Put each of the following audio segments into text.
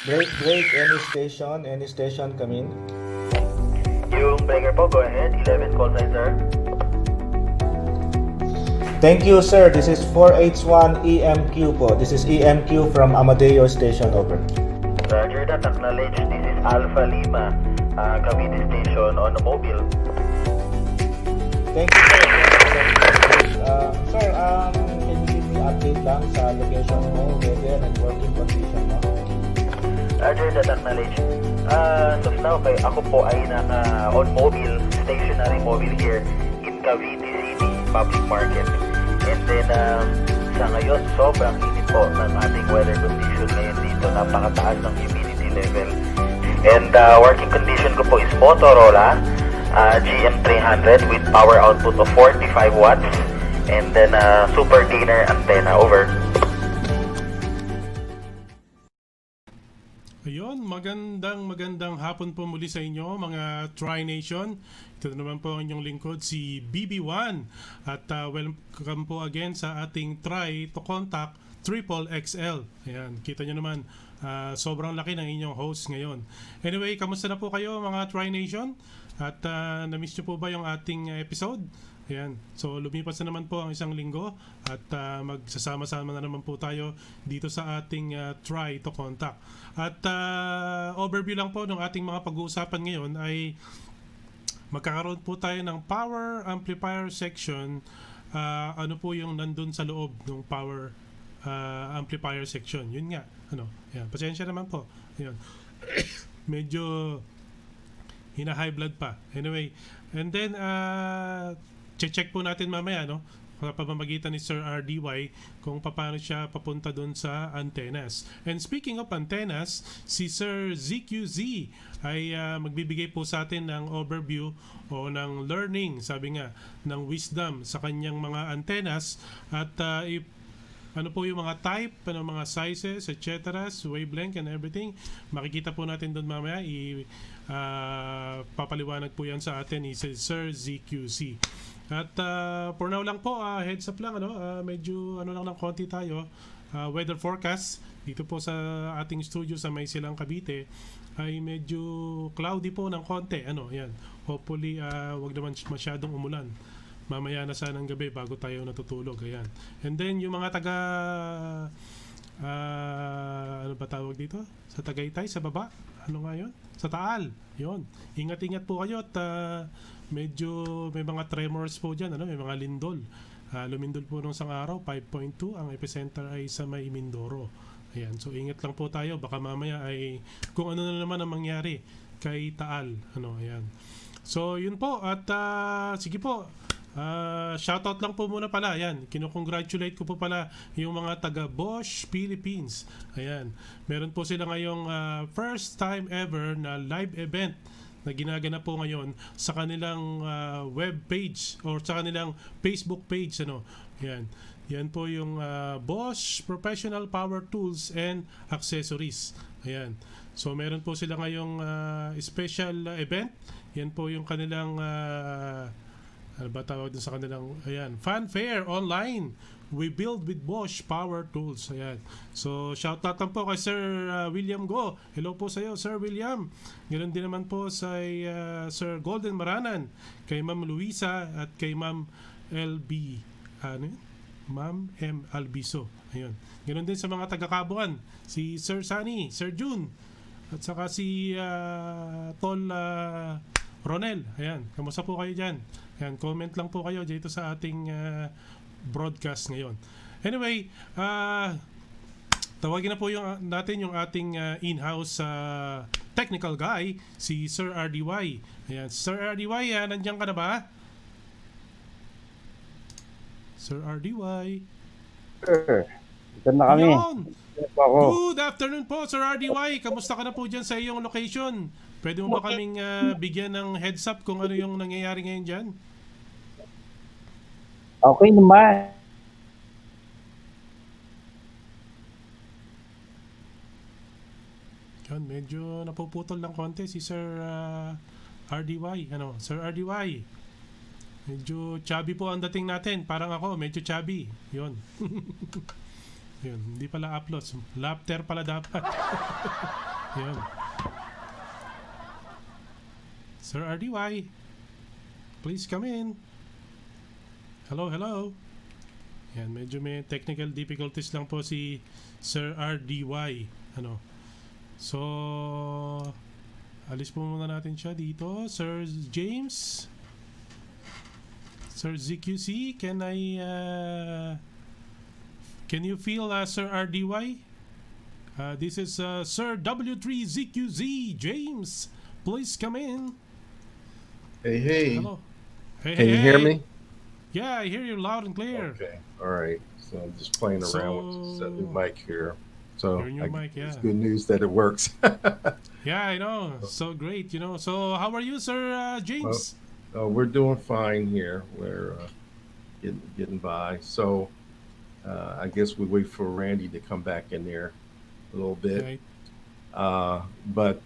Break, any station, come in. Yung breaker po, go ahead. 11, call sign, sir. Thank you, sir. This is 4H1 EMQ po. This is EMQ from Amadeo Station, over. Roger that, acknowledge. This is Alpha Lima, Cavite Station on a mobile. Thank you, sir. Sir, can you give me update lang sa location mo, weather, and working condition mo? Roger that, acknowledge. So now, ako po ay on mobile, stationary mobile here in Cavite City Public Market. And then, sa ngayon, sobrang init po ng ating weather condition ngayon dito. Napakataas ng humidity level. And working condition ko po is Motorola GM300 with power output of 45 watts. And then, super gainer antenna, over. Ayun, magandang hapon po muli sa inyo mga Tri-Nation. Ito naman po ang inyong lingkod, si BB1. At welcome po again sa ating Try to Contact XXXL. Ayan, kita nyo naman, sobrang laki ng inyong host ngayon. Anyway, kamusta na po kayo mga Tri-Nation? At na-miss nyo po ba yung ating episode? Ayan. So lumipas na naman po ang isang linggo at magsasama-sama na naman po tayo dito sa ating Try to Contact. At overview lang po ng ating mga pag-uusapan ngayon ay magkakaroon po tayo ng power amplifier section. Ano po yung nandun sa loob ng power amplifier section? Yun nga. Yan. Pasensya naman po. Ayan. Medyo hina-high blood pa. Anyway, and then check po natin mamaya, no? Sa pamamagitan ni Sir RDY kung paano siya papunta doon sa antennas. And speaking of antennas, si Sir ZQZ ay magbibigay po sa atin ng overview o ng learning, sabi nga, ng wisdom sa kanyang mga antennas at ano po yung mga type, mga sizes, etc., wavelength and everything. Makikita po natin doon mamaya. Papaliwanag po yan sa atin ni Sir ZQC. At for now lang po, heads up lang, medyo lang ng konti tayo. Weather forecast dito po sa ating studio sa May Silang Cavite ay medyo cloudy po ng konti. Yan. Hopefully, wag naman masyadong umulan. Mamaya na sanang gabi bago tayo natutulog. Ayan. And then yung mga taga ano ba tawag dito? Sa Tagaytay, sa baba? Ano nga yun? Sa Taal. Yun. Ingat-ingat po kayo at medyo may mga tremors po dyan. May mga lindol. Lumindol po nung isang araw, 5.2. Ang epicenter ay sa May Mindoro. Ayan. So ingat lang po tayo. Baka mamaya ay kung ano na naman ang mangyari kay Taal. Ayan. So yun po. At sige po. Shoutout lang po muna pala. Ayan, kinukongratulate ko po pala yung mga taga Bosch Philippines. Ayan, meron po sila ngayong first time ever na live event na ginagana po ngayon sa kanilang web page or sa kanilang Facebook page. Ayan, yan po yung Bosch Professional Power Tools and Accessories. Ayan, so meron po sila ngayong special event. Yan po yung kanilang ano ba tawag din sa kanilang, ayan, fanfare online. We build with Bosch Power Tools. Ayan. So, shout out po kay Sir William Go. Hello po sa iyo, Sir William. Ganoon din naman po sa Sir Golden Maranan, kay Ma'am Luisa at kay Ma'am LB. Ma'am M. Albiso. Ayun. Ganoon din sa mga taga-Kabuan, si Sir Sunny, Sir June, at saka si Tol Ronel. Ayan. Kamusta po kayo dyan? Ayan, comment lang po kayo dito sa ating broadcast ngayon. Anyway, tawagin na po natin yung ating in-house technical guy, si Sir RDY. Ayan, Sir RDY, nandiyan ka na ba? Sir RDY. Sir, ito na kami. Good afternoon po, Sir RDY. Kamusta ka na po dyan sa iyong location? Pwede mo ba kaming bigyan ng heads up kung ano yung nangyayari ngayon dyan? Okay naman. Yun, medyo napuputol ng konti si Sir RDY. Sir RDY. Medyo chubby po ang dating natin. Parang ako, medyo chubby. Yun. Yun, hindi pala uploads. Laughter pala dapat. Yun. Sir RDY, please come in. Hello, hello. Yan, medyo may technical difficulties lang po si Sir RDY. Ano? So, alis po muna natin siya dito. Sir James, Sir ZQC, can you feel Sir RDY? This is Sir W3ZQZ James. Please come in. Hey, hey. Hello. Hey, Can hey, you hear hey. me? Yeah, I hear you loud and clear. Okay. All right. So I'm just playing around with this new mic here. So Your new mic, it's yeah. good news that it works. Yeah, I know. So great, So how are you, Sir James? We're doing fine here. We're getting by. So I guess we wait for Randy to come back in there a little bit. Right. But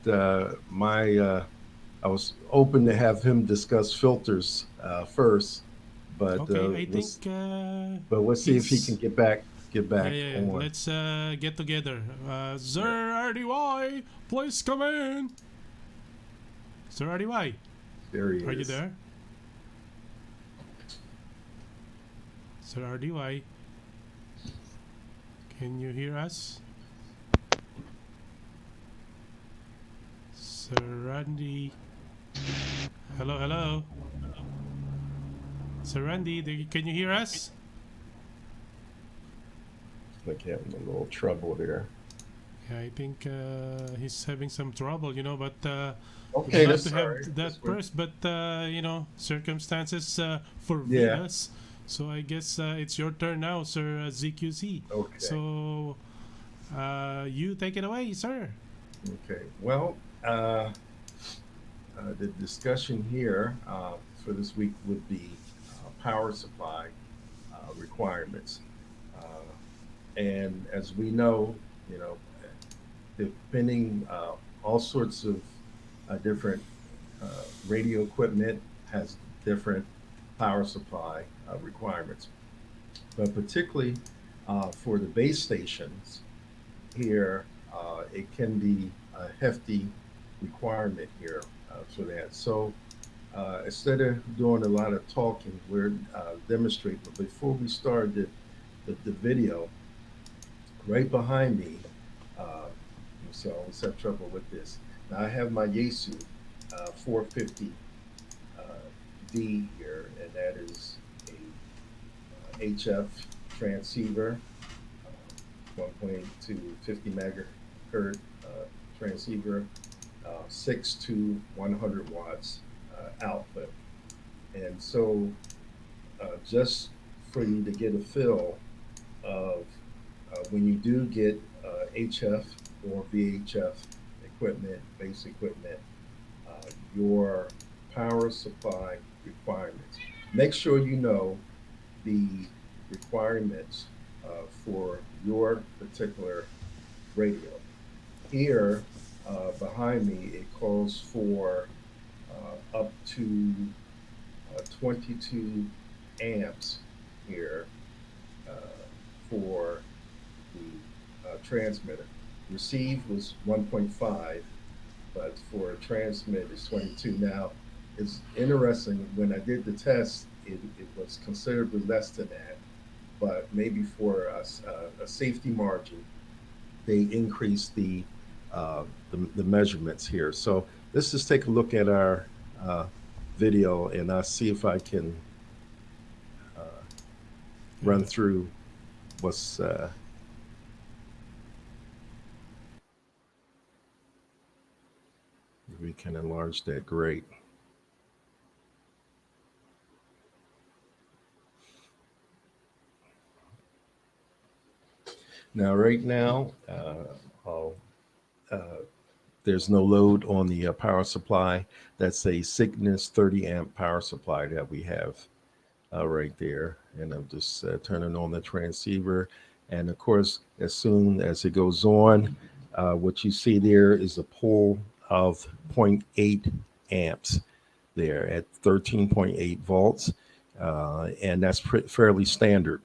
I was open to have him discuss filters first. But Okay, I let's, think. but let's see if he he's- can get back Yeah. on. Let's get together. Sir RDY, please come in. Sir RDY, There he is. are you there? Sir RDY, can you hear us? Sir Randy. Hello, hello. Sir Randy, can you hear us? Like having a little trouble there. Yeah, I think he's having some trouble, but Okay, we'd love that's to all have right. that That's good. first, but circumstances forbid Yeah. us. So I guess it's your turn now, Sir ZQC. Okay. So you take it away, sir. Okay. Well, the discussion here for this week would be power supply requirements. And as we know, depending all sorts of different radio equipment has different power supply requirements. But particularly for the base stations here, it can be a hefty requirement here for that. So instead of doing a lot of talking, we're demonstrating. But before we start the video, right behind me, so I always have trouble with this. Now I have my Yaesu 450 D here, and that is a HF transceiver, 1.8 to 50 megahertz transceiver, 6 to 100 watts output. And so just for you to get a feel of when you do get HF or VHF equipment, base equipment, your power supply requirements. Make sure you know the requirements for your particular radio. Here, behind me, it calls for up to 22 amps here for the transmitter. Receive was 1.5, but for transmit it's 22. Now, it's interesting, when I did the test, it was considerably less than that, but maybe for a safety margin, they increased the measurements here. So let's just take a look at our video, and I'll see if I can run through what's we can enlarge that. Great. Now, right now, there's no load on the power supply. That's a Cygnus 30 amp power supply that we have right there. And I'm just turning on the transceiver. And of course, as soon as it goes on, what you see there is a pull of 0.8 amps there at 13.8 volts. And that's fairly standard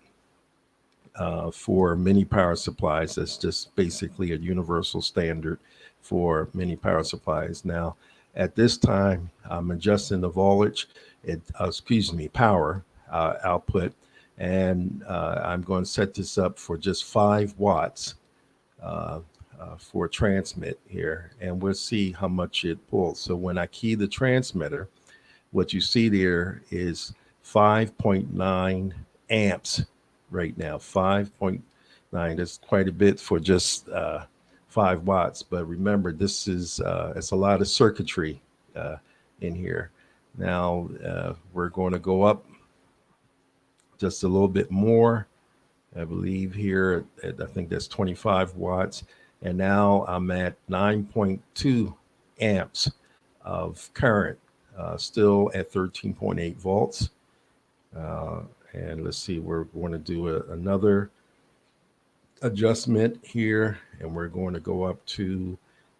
for many power supplies. That's just basically a universal standard for many power supplies. Now, at this time, I'm adjusting the voltage, power output, and I'm going to set this up for just 5 watts uh, for transmit here, and we'll see how much it pulls. So when I key the transmitter, what you see there is 5.9 amps right now. 5.9. That's quite a bit for just 5 watts. But remember, this is it's a lot of circuitry in here. Now we're going to go up just a little bit more. I believe here, I think that's 25 watts. And now I'm at 9.2 amps of current, still at 13.8 volts. And let's see, we're going to do another adjustment here, and we're going to go up to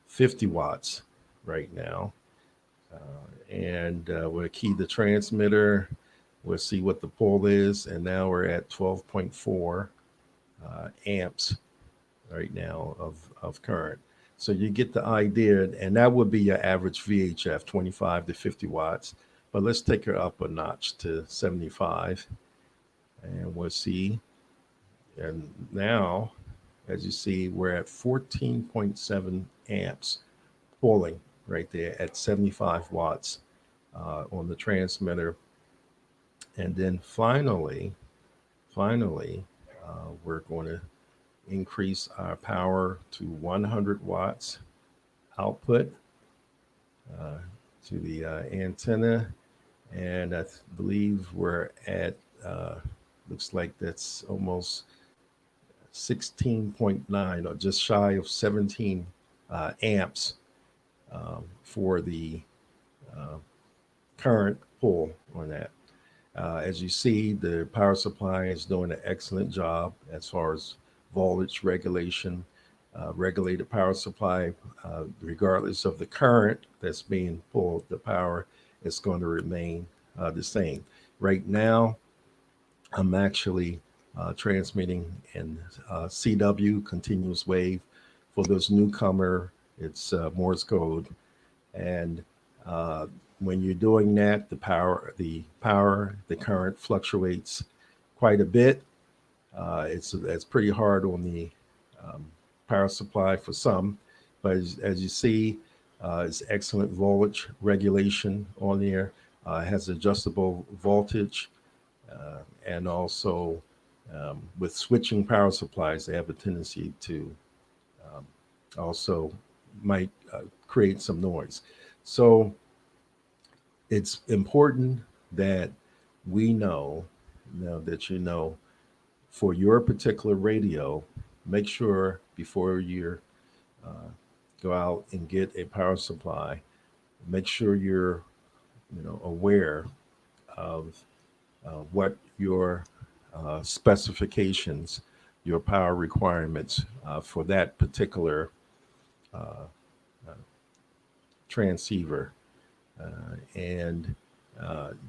50 watts right now. And we'll key the transmitter. We'll see what the pull is. And now we're at 12.4 amps right now of current. So you get the idea, and that would be your average VHF, 25 to 50 watts. But let's take her up a notch to 75, and we'll see. And now, as you see, we're at 14.7 amps pulling right there at 75 watts on the transmitter. And then finally, we're going to increase our power to 100 watts output to the antenna. And I believe we're at, looks like that's almost 16.9 or just shy of 17 amps for the current pull on that. As you see, the power supply is doing an excellent job as far as voltage regulation. Regulated power supply, regardless of the current that's being pulled, the power is going to remain the same. Right now, I'm actually transmitting in CW, continuous wave. For those newcomer, it's Morse code. And when you're doing that, the current fluctuates quite a bit. It's pretty hard on the power supply for some, but as you see, it's excellent voltage regulation on there. Has adjustable voltage, and also with switching power supplies, they have a tendency to also might create some noise. So it's important that we know, that you know, for your particular radio, make sure before you go out and get a power supply, make sure you're aware of what your specifications, your power requirements for that particular transceiver. And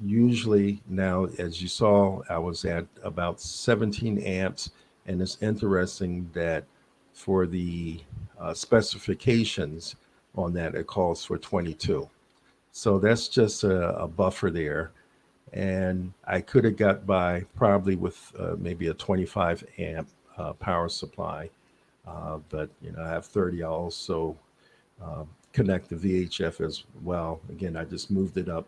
usually now, as you saw, I was at about 17 amps, and it's interesting that for the specifications on that, it calls for 22. So that's just a buffer there. And I could have got by probably with maybe a 25 amp power supply. But, I have 30. I also connect the VHF as well. Again, I just moved it up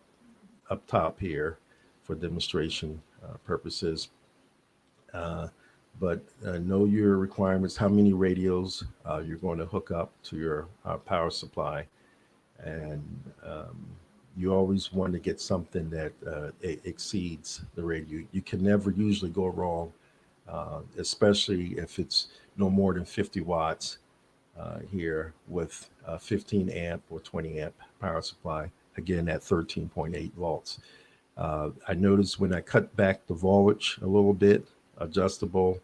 top here for demonstration purposes. But know your requirements, how many radios you're going to hook up to your power supply. And you always want to get something that exceeds the radio. You can never usually go wrong, especially if it's no more than 50 watts here with 15 amp or 20 amp power supply, again at 13.8 volts. I noticed when I cut back the voltage a little bit, adjustable,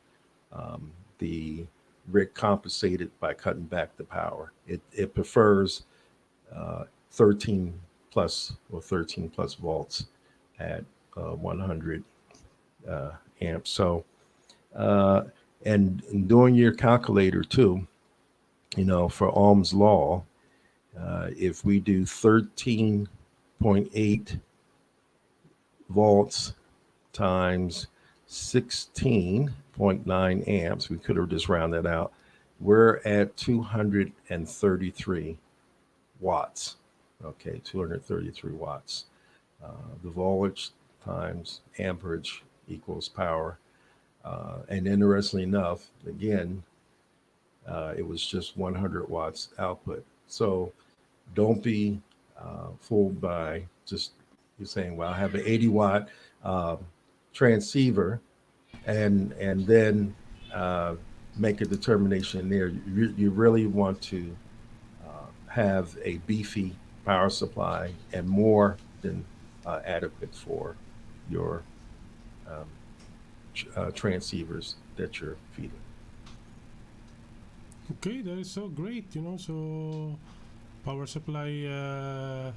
the rig compensated by cutting back the power. It prefers 13 plus or 13 plus volts at 100 amps. So And doing your calculator too, for Ohm's law, if we do 13.8 volts times 16.9 amps, we could have just rounded out, we're at 233 watts. Okay, 233 watts. The voltage times amperage equals power. And interestingly enough, again, it was just 100 watts output. So don't be fooled by just you saying, well, I have an 80-watt transceiver and then make a determination there. You really want to have a beefy power supply and more than adequate for your transceivers that you're feeding. Okay, that is so great. So power supply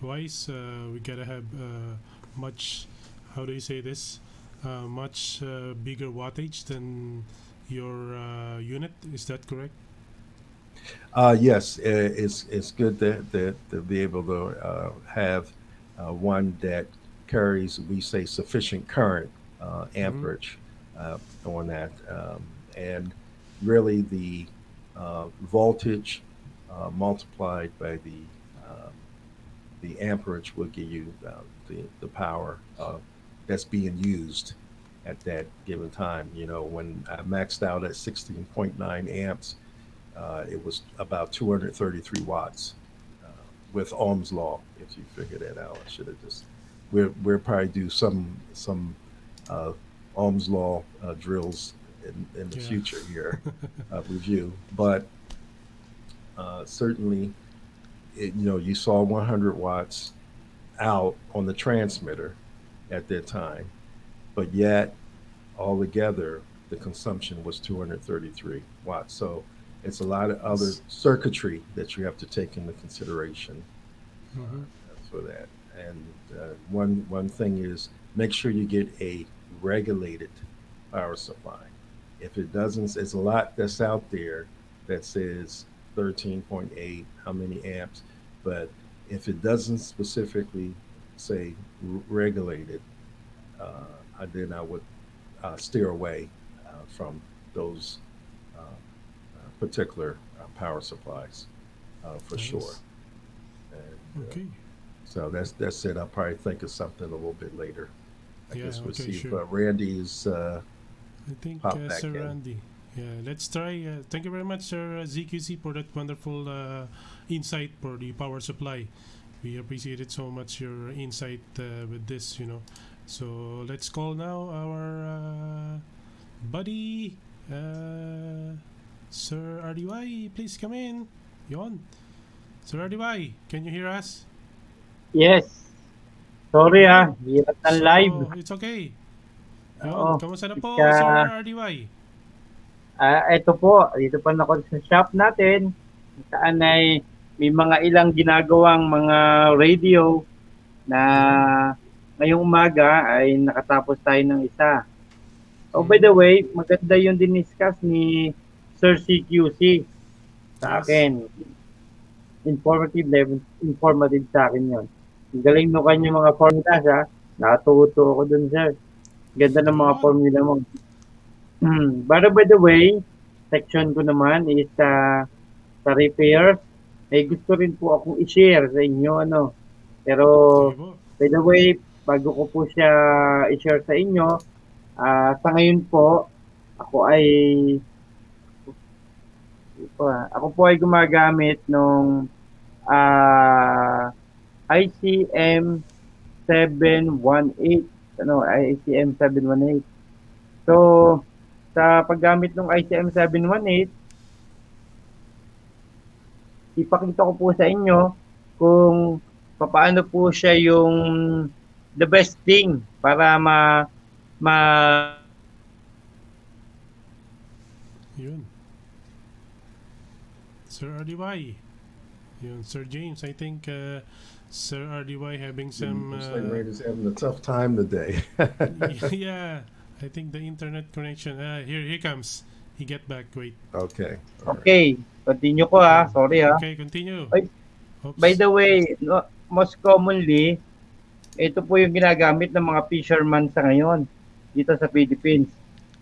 wise, we gotta have much. How do you say this? Much bigger wattage than your unit. Is that correct? Yes, it's good to be able to have one that carries, we say, sufficient current amperage on that, and really the voltage multiplied by the amperage will give you the power that's being used at that given time. When I maxed out at 16.9 amps, it was about 233 watts with Ohm's law. If you figure that out, I should have just. We'll probably do some Ohm's law drills in the future here review, but certainly, you saw 100 watts out on the transmitter at that time, but yet altogether the consumption was 233 watts. So it's a lot of other circuitry that you have to take into consideration for that. And one thing is make sure you get a regulated power supply. If it doesn't, it's a lot that's out there that says 13.8, how many amps, but if it doesn't specifically say regulated, then I would steer away from those particular power supplies for sure. And, Okay. so that's it. I'll probably think of something a little bit later. I guess we'll see sure. if Randy's I think pop back Sir in. Randy. Yeah, let's try. Thank you very much, Sir ZQC, for that wonderful insight for the power supply. We appreciated so much your insight with this. So let's call now our buddy, Sir RDY. Please come in. Yon. Sir RDY, can you hear us? Yes. Sorry hirap ng live. So, it's okay. Oo. Yon, kamusta na po, Pagka- Sir RDY? Ito po, dito pa na ako sa shop natin. Saan ay may mga ilang ginagawang mga radio na ngayong umaga ay nakatapos tayo ng isa. Oh, by the way, maganda yung diniscuss ni Sir CQC sa Yes. akin. Informative sa akin yun. Ang galing no kanyang mga formulas Nakatuto ako dun, sir. Ganda ng mga Yun. formula mo. But by the way, section ko naman is sa repairs. Gusto rin po akong i-share sa inyo. Pero, Sige po. by the way, bago ko po siya i-share sa inyo, sa ngayon po, ako po ay gumagamit nung ICM 718. ICM 718. So, sa paggamit ng ICM 718, ipakita ko po sa inyo kung paano po siya yung the best thing para Yun. Sir RDY. Yun, Sir James, I think Sir RDY having some... Looks like Randy's having a tough time today. yeah, I think the internet connection. Here comes. He get back. Wait. Okay. All right. Okay, continue ko ha. Sorry ha. Okay, continue. Ay, Oops. by the way, no, most commonly, ito po yung ginagamit ng mga fishermen sa ngayon dito sa Philippines.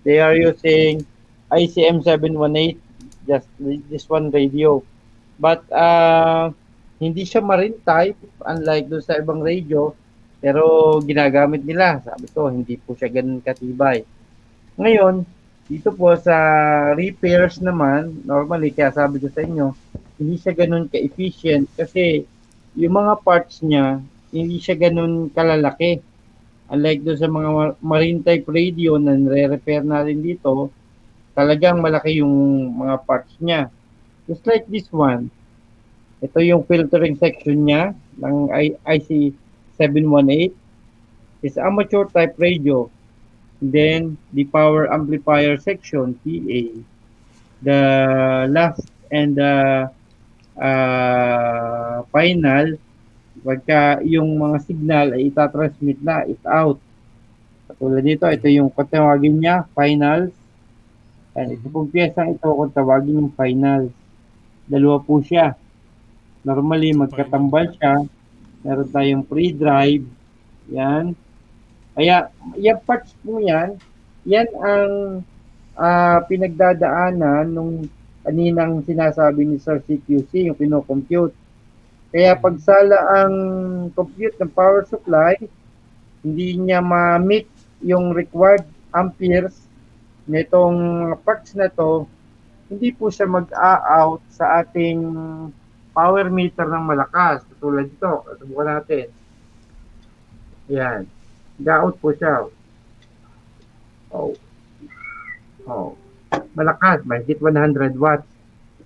They are using ICM 718, just this one radio. But hindi siya marine type, unlike doon sa ibang radio, pero ginagamit nila. Sabi ko, hindi po siya ganun katibay. Ngayon, dito po sa repairs naman, normally, kaya sabi ko sa inyo, hindi siya ganun ka-efficient kasi yung mga parts niya, hindi siya ganun kalalaki. Unlike doon sa mga marine type radio na nire-repair natin dito, talagang malaki yung mga parts niya. Just like this one, ito yung filtering section niya ng IC 718. It's amateur type radio. Then the power amplifier section, PA. The last and the final, pagka yung mga signal ay itatransmit na, it out. Katulad dito, ito yung kung tawagin niya, finals. And ito pong piyesang ito, kung tawagin yung finals. Dalawa po siya. Normally, magkatambal siya. Meron tayong pre-drive. Yan. Kaya, yung parts po yan ang pinagdadaanan nung kaninang sinasabi ni Sir CQC, yung pinocompute. Kaya pagsala ang compute ng power supply, hindi niya ma-meet yung required amperes nitong parts na to, hindi po siya mag-out sa ating power meter ng malakas. Tulad ito, subukan natin. Yan. Ga-out po siya. Oh. Malakas, mahigit 100 watts.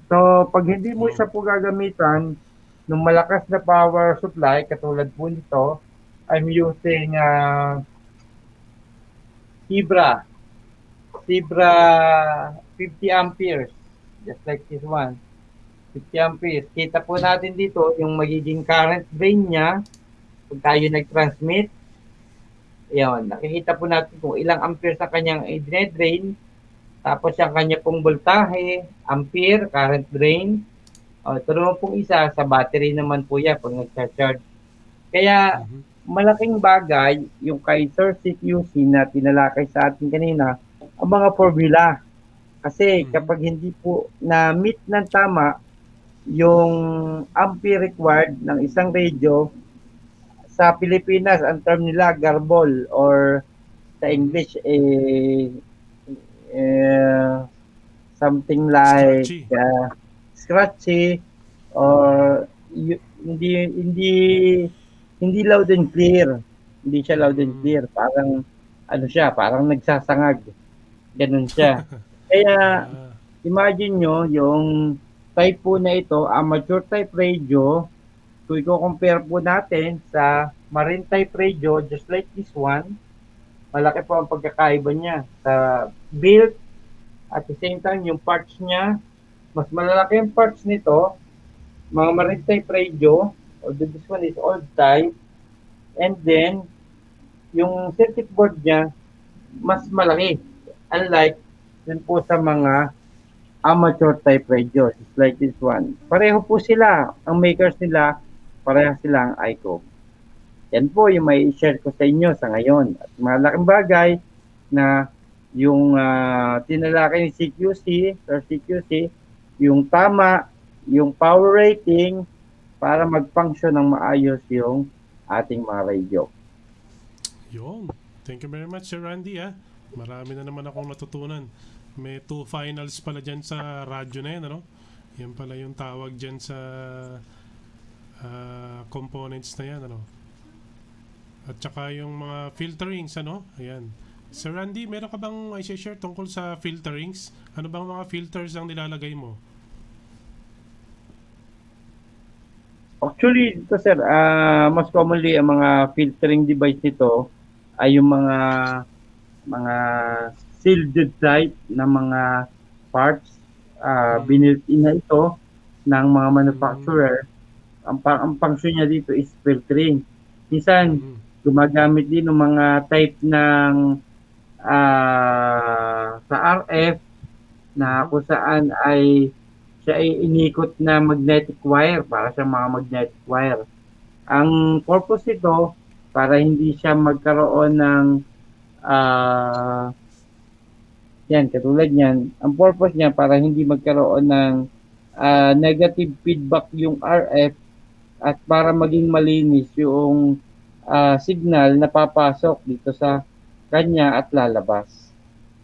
So, pag hindi mo siya po gagamitan ng malakas na power supply, katulad po nito, I'm using Zebra 50 amperes, just like this one. 50 amperes. Kita po natin dito yung magiging current drain niya pag tayo nag-transmit. Ayan, nakikita po natin kung ilang amperes ang kanyang drain. Tapos yung kanya pong voltahe, ampere, current drain. Ito naman pong isa, sa battery naman po yan pag nag-charge. Kaya malaking bagay yung kay Sir CQC na tinalakay sa atin kanina, ang mga formula. Kasi kapag hindi po na-meet ng tama yung ampere required ng isang radio, sa Pilipinas, ang term nila garbol or sa English something like scratchy or hindi loud and clear. Hindi siya loud and clear. Parang parang nagsasangag. Ganun siya. Kaya imagine nyo yung type po na ito, amateur type radio. Kung i-compare po natin sa marine type radio, just like this one, malaki po ang pagkakaiba niya sa build. At the same time, yung parts niya, mas malalaki yung parts nito, mga marine type radio, although this one is old type, and then, yung circuit board niya, mas malaki. Unlike dun po sa mga amateur type radio, just like this one. Pareho po sila, ang makers nila, pareha silang ICO. Yan po yung may share ko sa inyo sa ngayon. At malaking bagay na yung tinalakay ni CQC, Sir CQC, yung tama, yung power rating para mag-function ng maayos yung ating mga radio. Yun. Thank you very much, Sir Randy. Marami na naman akong natutunan. May 2 finals pala dyan sa radyo na yan, ano? Yan pala yung tawag dyan sa components na yan, ano? At saka yung mga filterings, ano? Ayan. Sir Randy, meron ka bang i-share tungkol sa filterings? Ano bang mga filters ang nilalagay mo? Actually, ito sir, mas commonly ang mga filtering device nito ay yung mga shielded type na mga parts binuilt-in na ito ng mga manufacturer. Ang function niya dito is filtering. Minsan, gumagamit din ng mga type ng sa RF na Mhm. kung saan ay siya ay inikot na magnetic wire para sa mga magnetic wire. Ang purpose nito para hindi siya magkaroon ng ah yan katulad niyan, ang purpose niya para hindi magkaroon ng negative feedback yung RF at para maging malinis yung signal na papasok dito sa kanya at lalabas.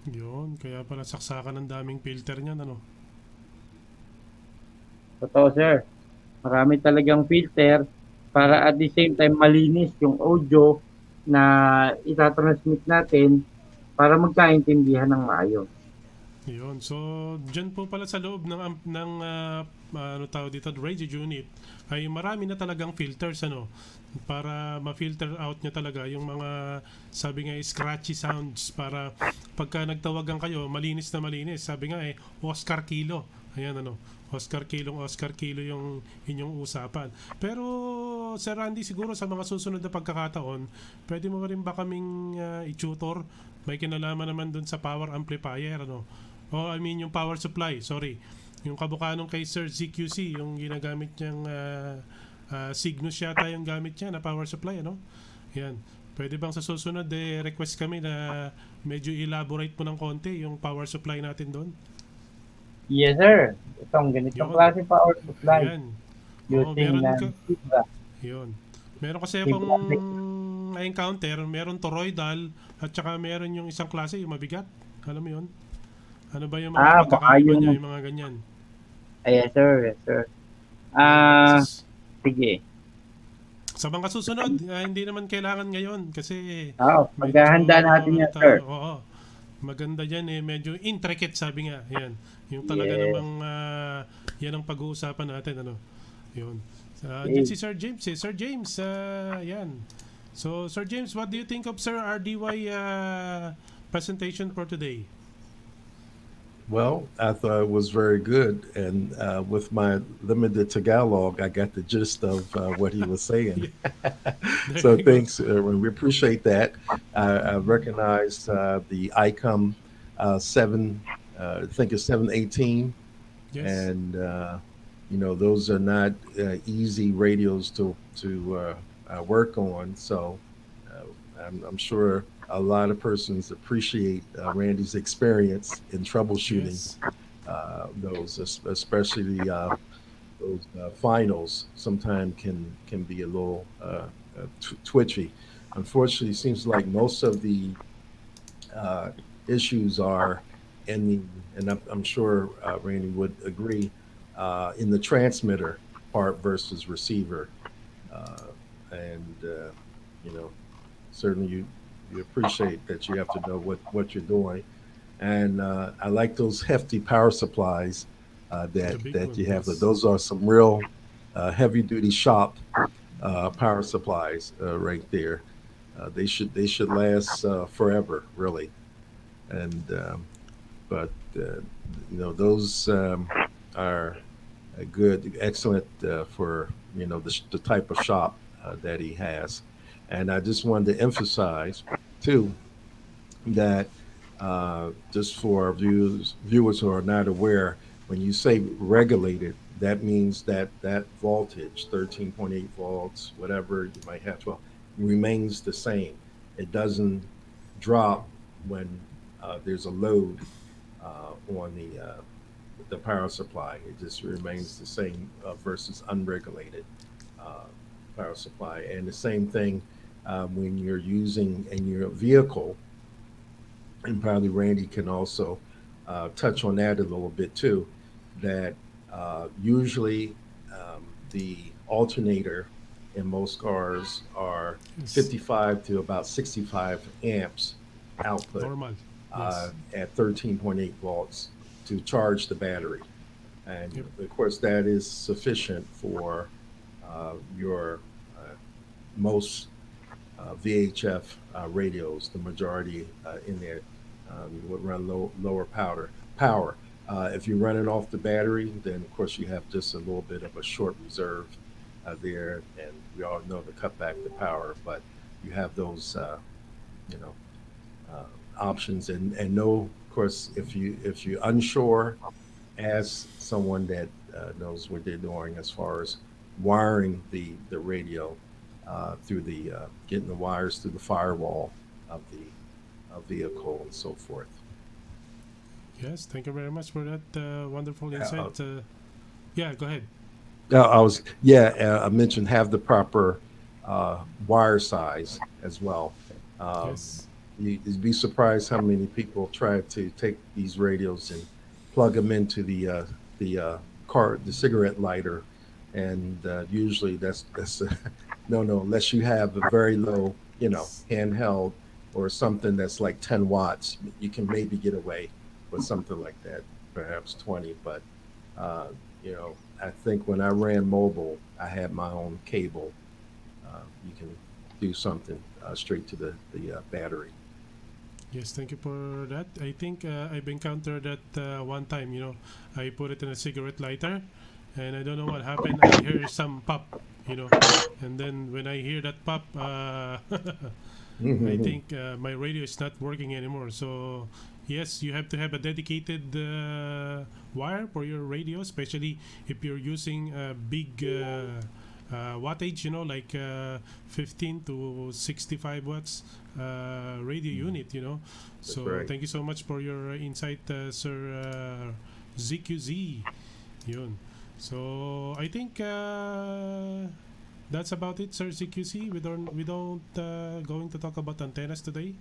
Yun, kaya pala saksakan ng daming filter niyan, ano? Totoo, sir. Marami talagang filter para at the same time malinis yung audio na itatransmit natin para magkaintindihan ng maayos. Yun. So, dyan po pala sa loob ano tawag dito, radio unit ay marami na talagang filters, ano, para ma-filter out niya talaga yung mga sabi nga scratchy sounds para pagka nagtawagan kayo malinis na malinis. Sabi nga Oscar Kilo. Ayan, ano, Oscar Kilo yung inyong usapan. Pero Sir Randy, siguro sa mga susunod na pagkakataon, pwede mo rin ba kaming i-tutor? May kinalaman naman dun sa power amplifier, ano? I mean yung power supply, sorry. Yung kabukha nung kay Sir ZQC, yung ginagamit niyang Cygnus yata yung gamit niya na power supply, ano? Yan. Pwede bang sa susunod request kami na medyo elaborate po ng konti yung power supply natin doon? Yes, sir. Itong ganitong Yun. klase power supply Ayan. Oo, using meron ng fibra. Yun. Meron kasi akong Fibra. na-encounter, meron toroidal at saka meron yung isang klase, yung mabigat. Alam mo yun? Ano ba yung mga Baka pagkakaiba niya, yung... yung mga ganyan? Yes, sir. Yes, sir. Yun. Sige. Sa mga susunod, hindi naman kailangan ngayon kasi medyo Paghahanda natin yan, sir. oo, maganda dyan medyo intricate sabi nga. Yan. Yung talaga Yes. namang yan ang pag-uusapan natin, ano. Yun. Okay. Dyan si Sir James Sir James, yan. So, Sir James, what do you think of Sir RDY presentation for today? Well, I thought it was very good, and with my limited Tagalog, I got the gist of what he was saying. There So you go. thanks, we appreciate that. I recognized the ICOM 7, I think it's 718, Yes. and those are not easy radios to work on. So I'm sure a lot of persons appreciate Randy's experience in troubleshooting Yes. those, especially those finals. Sometimes can be a little twitchy. Unfortunately, it seems like most of the issues are in the, and I'm sure Randy would agree, in the transmitter part versus receiver, and certainly you appreciate that you have to know what you're doing, and I like those hefty power supplies The big that one, you have. yes. Those are some real heavy duty shop power supplies right there. They should last forever, really, and but those are good, excellent for the type of shop that he has. And I just wanted to emphasize too that just for our viewers who are not aware, when you say regulated, that means that voltage, 13.8 volts, whatever you might have, 12, remains the same. It doesn't drop when there's a load on the power supply. It just remains the same versus unregulated uh, power supply. And the same thing when you're using in your vehicle, and probably Randy can also touch on that a little bit too, that usually the alternator in most cars are Yes. 55 to about 65 amps output Normal. Yes. at 13.8 volts to charge the battery. And Yep. of course, that is sufficient for your most VHF radios, the majority in there. Would run lower power. If you run it off the battery, then of course you have just a little bit of a short reserve there, and we all know to cut back the power. But you have those, you know, options, and know, of course, if you're unsure, ask someone that knows what they're doing as far as wiring the radio through the getting the wires through the firewall of the vehicle and so forth. Yes, thank you very much for that wonderful Uh, insight. Yeah, go ahead. I mentioned have the proper wire size as well. Um, Yes. you'd be surprised how many people try to take these radios and plug them into the cigarette lighter, and usually that's no, unless you have a very low, handheld or something that's like 10 watts, you can maybe get away with something like that, perhaps 20. But uh, I think when I ran mobile, I had my own cable. You can do something straight to the battery. Yes, thank you for that. I think I've encountered that one time. I put it in a cigarette lighter, and I don't know what happened. I hear some pop, and then when I hear that pop, I think my radio is not working anymore. So yes, you have to have a dedicated wire for your radio, especially if you're using a big wattage, like 15 to 65 watts radio unit. That's So right. thank you so much for your insight, Sir ZQZ. Yun. So I think that's about it, Sir ZQC. We don't going to talk about antennas today.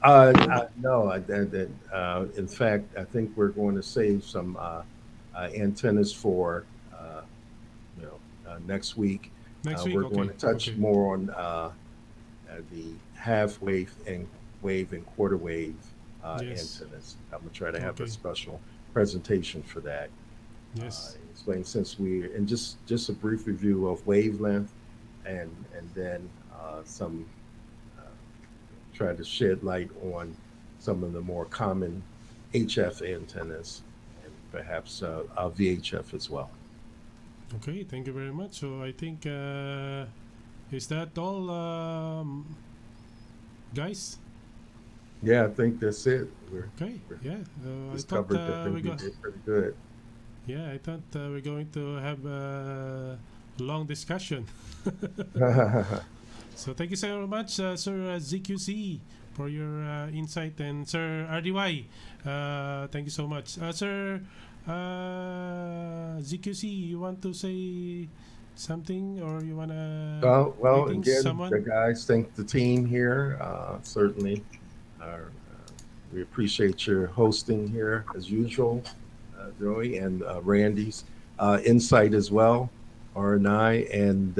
No, in fact, I think we're going to save some antennas for next week. Next week, We're going okay, to touch okay. more on the half wave and quarter wave Yes. antennas. I'm gonna try to have a Okay. special presentation for that. Yes. Explain since we and just a brief review of wavelength, and then some uh, try to shed light on some of the more common HF antennas and perhaps VHF as well. Okay. Thank you very much. So I think is that all, guys? Yeah, I think that's it. Okay. We're Yeah. I just thought covered. I we think we got. did pretty good. Yeah, I thought we're going to have a long discussion. So thank you so much, Sir ZQC, for your insight, and Sir RDY. Thank you so much, Sir ZQC. You want to say something, or you wanna Well, greetings again, the someone? guys, thank the team here. Certainly, we appreciate your hosting here as usual, Joey, and Randy's insight as well, R and I, and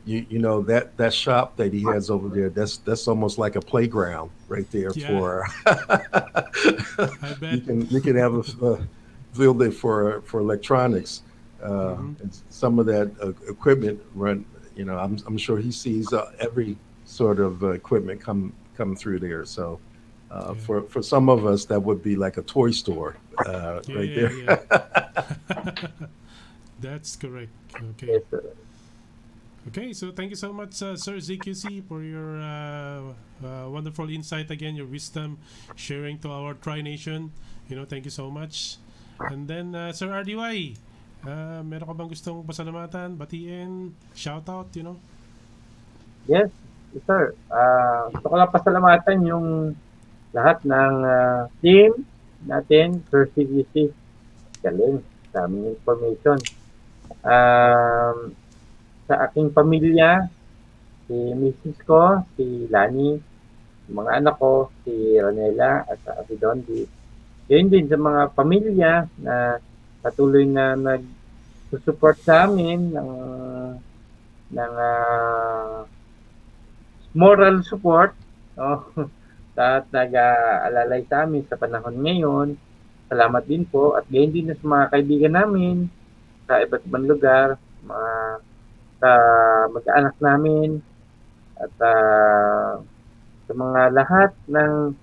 you know that shop that he has over there. That's almost like a playground right there Yeah, for. I you bet. can have a field day for electronics. Mm-hmm. And some of that equipment run. I'm sure he sees every sort of equipment come through there. So Yeah, for some of us, that would be like a toy store yeah, right yeah, there. yeah. That's correct. Okay. Yes, sir. Okay, so thank you so much, Sir ZQC, for your wonderful insight again, your wisdom, sharing to our Tri Nation. Thank you so much. And then, Sir RDY, meron ka bang gustong pasalamatan, batiin, shout out? Yes, yes, sir. Gusto ko lang pasalamatan yung lahat ng team natin, Sir CGC. Galing, daming information. Um, sa aking pamilya, si Mrs. ko, si Lani, yung mga anak ko, si Ronela at si Dondi. Yun din sa mga pamilya na patuloy na nag-support sa amin ng moral support, no? At nag-aalalay sa amin sa panahon ngayon. Salamat din po at gayon din sa mga kaibigan namin sa iba't ibang lugar, mga sa mag-anak namin at sa mga lahat ng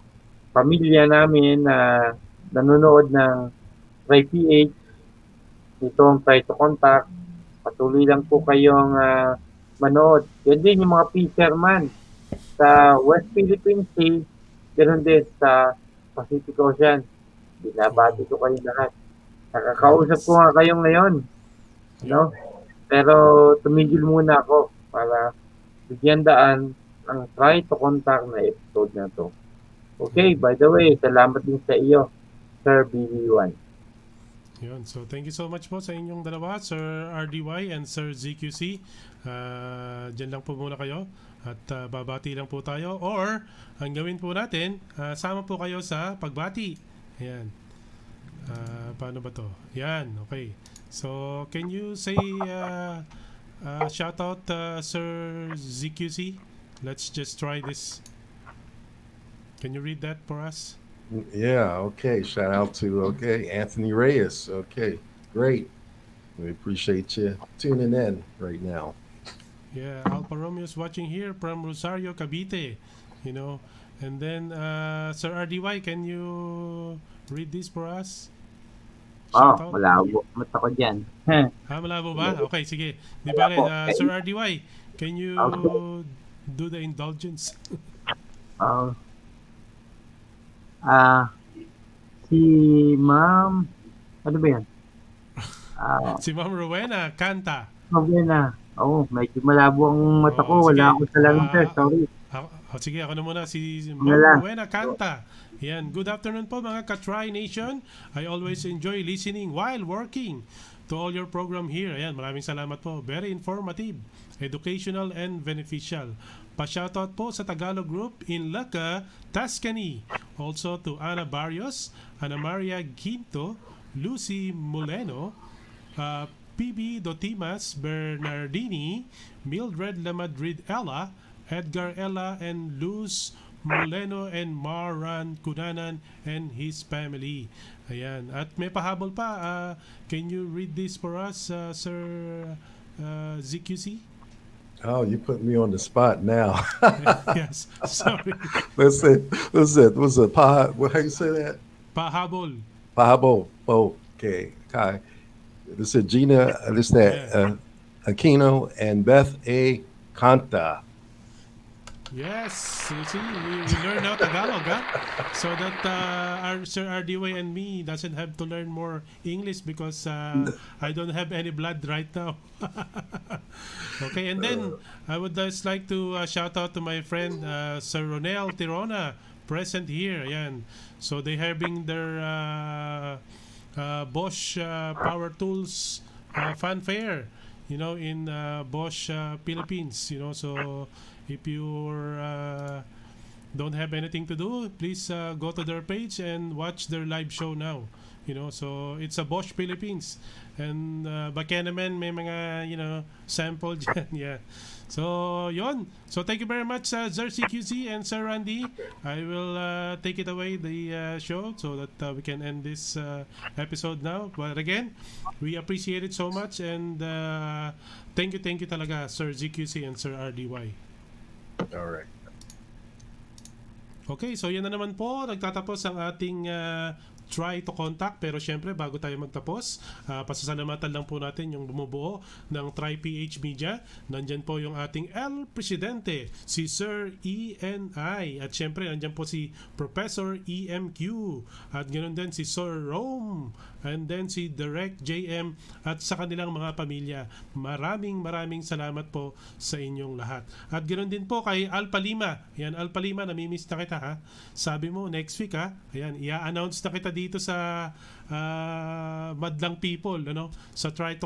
pamilya namin na nanonood ng Try PH, itong Try to Contact. Patuloy lang po kayong manood. Yan din yung mga fisherman sa West Philippine Sea. Ganun din sa Pacific Ocean. Binabati ko kayo lahat. Nakakausap ko nga kayo ngayon. No? Pero tumigil muna ako para bigyan daan ang try to contact na episode na to. Okay, by the way, salamat din sa iyo, Sir BB1. Yun. So, thank you so much po sa inyong dalawa, Sir RDY and Sir ZQC. Diyan lang po muna kayo at babati lang po tayo. Or, ang gawin po natin, sama po kayo sa pagbati. Ayan. Paano ba to? Yan, okay. So, can you say shout out Sir ZQC? Let's just try this. Can you read that for us? Yeah, okay. Shout out to Anthony Reyes. Okay, great. We appreciate you tuning in right now. Yeah, Alfa Romeo's watching here from Rosario, Cavite. You know, and then Sir RDY, can you read this for us? Shout out. Malabo. Mata ko dyan. Malabo ba? Okay, sige. Di ba rin, Sir RDY, can you do the indulgence? Si Ma'am, ano ba yan? Si Ma'am Rowena, kanta. Rowena. Medyo malabo ang mata ko. Wala ako sa lang, sir. Sorry. Sige, ako na muna. Si Ma'am Rowena, kanta. Yan. Good afternoon po mga ka-Try Nation. I always enjoy listening while working to all your program here. Ayan, maraming salamat po. Very informative, educational, and beneficial. Pa-shoutout po sa Tagalog group in Laca, Tuscany. Also to Ana Barrios, Ana Maria Ginto, Lucy Moleno, PB Dotimas Bernardini, Mildred Lamadrid Ella, Edgar Ella, and Luz Moleno, and Maran Kunanan and his family. Ayan. At may pahabol pa. Can you read this for us, Sir ZQC? Oh, you put me on the spot now. Yes, sorry. Let's see. What's it? How you say that? Pahabol. Pahabol. Okay. Kai. This is Gina. This that Aquino and Beth A. Canta. Yes, you see, we learn now Tagalog, so that our Sir RDY and me doesn't have to learn more English because I don't have any blood right now. Okay, and then I would just like to shout out to my friend Sir Ronel Tirona, present here. Ayan. So they having their Bosch Power Tools fanfare, you know, in Bosch Philippines, you know. So if you don't have anything to do, please go to their page and watch their live show now. You know, so it's a Bosch Philippines, and baka naman may mga, you know, sample dyan. Yeah. So yon. So thank you very much, Sir CQC and Sir Randy. I will take it away the show so that we can end this episode now. But again, we appreciate it so much, and thank you talaga, Sir ZQC and Sir RDY. All right. Okay, so yan na naman po. Nagtatapos ang ating try to contact. Pero syempre, bago tayo magtapos, pasasalamatan lang po natin yung bumubuo ng Try PH Media. Nandyan po yung ating El Presidente, si Sir ENI. At syempre, nandyan po si Professor EMQ. At ganoon din si Sir Rome. And then si Direct JM at sa kanilang mga pamilya. Maraming salamat po sa inyong lahat. At ganoon din po kay Alpha Lima. Yan, Alpha Lima, namimiss na kita ha. Sabi mo next week ha. Ayan, i-announce na kita dito sa Madlang People, ano, sa Try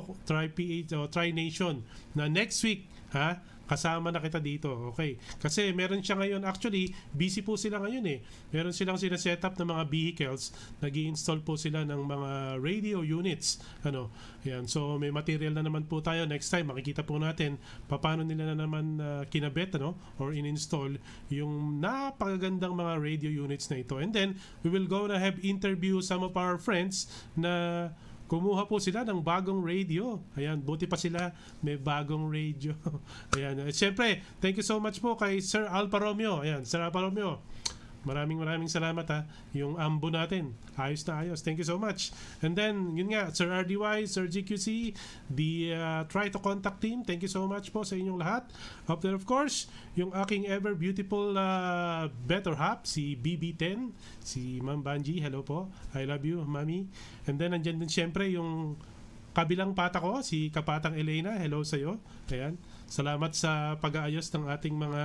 PH o Try Nation na next week ha. Kasama na kita dito. Okay. Kasi meron siya ngayon, actually, busy po sila ngayon eh. Meron silang sinaset up ng mga vehicles, nag-i-install po sila ng mga radio units. Ano, yan. So, may material na naman po tayo. Next time, makikita po natin paano nila na naman kinabit, ano, or in-install yung napakagandang mga radio units na ito. And then, we will go na have interview some of our friends na kumuha po sila ng bagong radio. Ayan, buti pa sila may bagong radio. Ayan, siyempre, thank you so much po kay Sir Alfa Romeo. Ayan, Sir Alfa Romeo, Maraming salamat ha. Yung ambo natin, ayos na ayos. Thank you so much. And then, yun nga, Sir RDY, Sir GQC, the Try to Contact team, thank you so much po sa inyong lahat. Up there, of course, yung aking ever beautiful better half, si BB10, si Ma'am Banji, hello po. I love you, Mami. And then, nandyan din syempre yung kabilang pata ko, si Kapatang Elena, hello sa'yo. Ayan. Salamat sa pag-aayos ng ating mga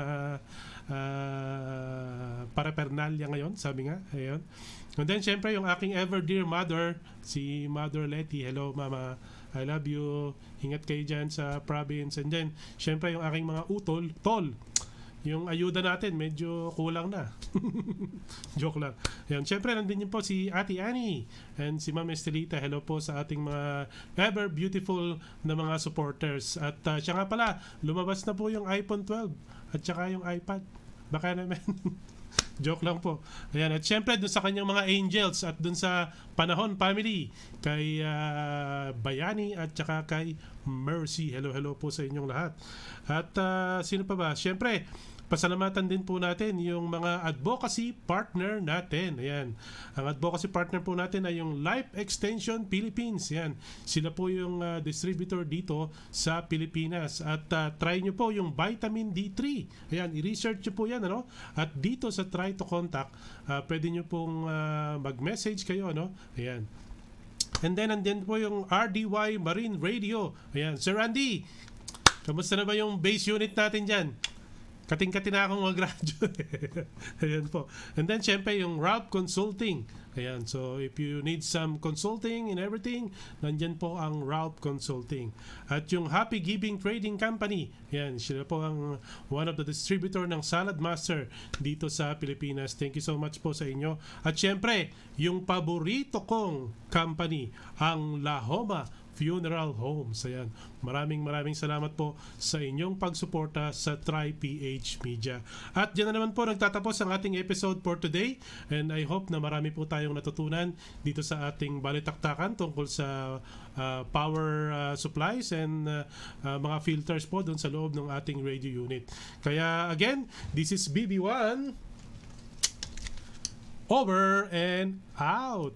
parapernalya ngayon, sabi nga. Ayan. And then, syempre, yung aking ever dear mother, si Mother Letty. Hello, Mama. I love you. Ingat kayo dyan sa province. And then, syempre, yung aking mga utol, tol. Yung ayuda natin, medyo kulang na. Joke lang. Ayan. Syempre, nandun yun po si Ate Annie and si Ma'am Estelita. Hello po sa ating mga ever beautiful na mga supporters. At siya nga pala, lumabas na po yung iPhone 12 at saka yung iPad. Baka naman. Joke lang po. Ayan. At syempre, dun sa kanyang mga angels at dun sa Panahon Family, kay Bayani at saka kay Mercy. Hello po sa inyong lahat. At sino pa ba? Syempre, pasalamatan din po natin yung mga advocacy partner natin. Ayan. Ang advocacy partner po natin ay yung Life Extension Philippines. Ayan. Sila po yung distributor dito sa Pilipinas. At try nyo po yung vitamin D3. Ayan. I-research nyo po yan. Ano? At dito sa Try to Contact, pwede nyo pong mag-message kayo. Ano? Ayan. And then, andyan po yung RDY Marine Radio. Ayan. Sir Andy, kamusta na ba yung base unit natin dyan? Kating-kating na akong mag-graduate. Ayan po. And then, syempre, yung Ralph Consulting. Ayan. So, if you need some consulting and everything, nandyan po ang Ralph Consulting. At yung Happy Giving Trading Company. Ayan. Sila po ang one of the distributor ng Salad Master dito sa Pilipinas. Thank you so much po sa inyo. At syempre, yung paborito kong company, ang Lahoma Funeral Homes. Ayan. Maraming salamat po sa inyong pagsuporta sa Tri-PH Media. At dyan na naman po nagtatapos ang ating episode for today. And I hope na marami po tayong natutunan dito sa ating balitaktakan tungkol sa power supplies and mga filters po doon sa loob ng ating radio unit. Kaya again, this is BB1. Over and out.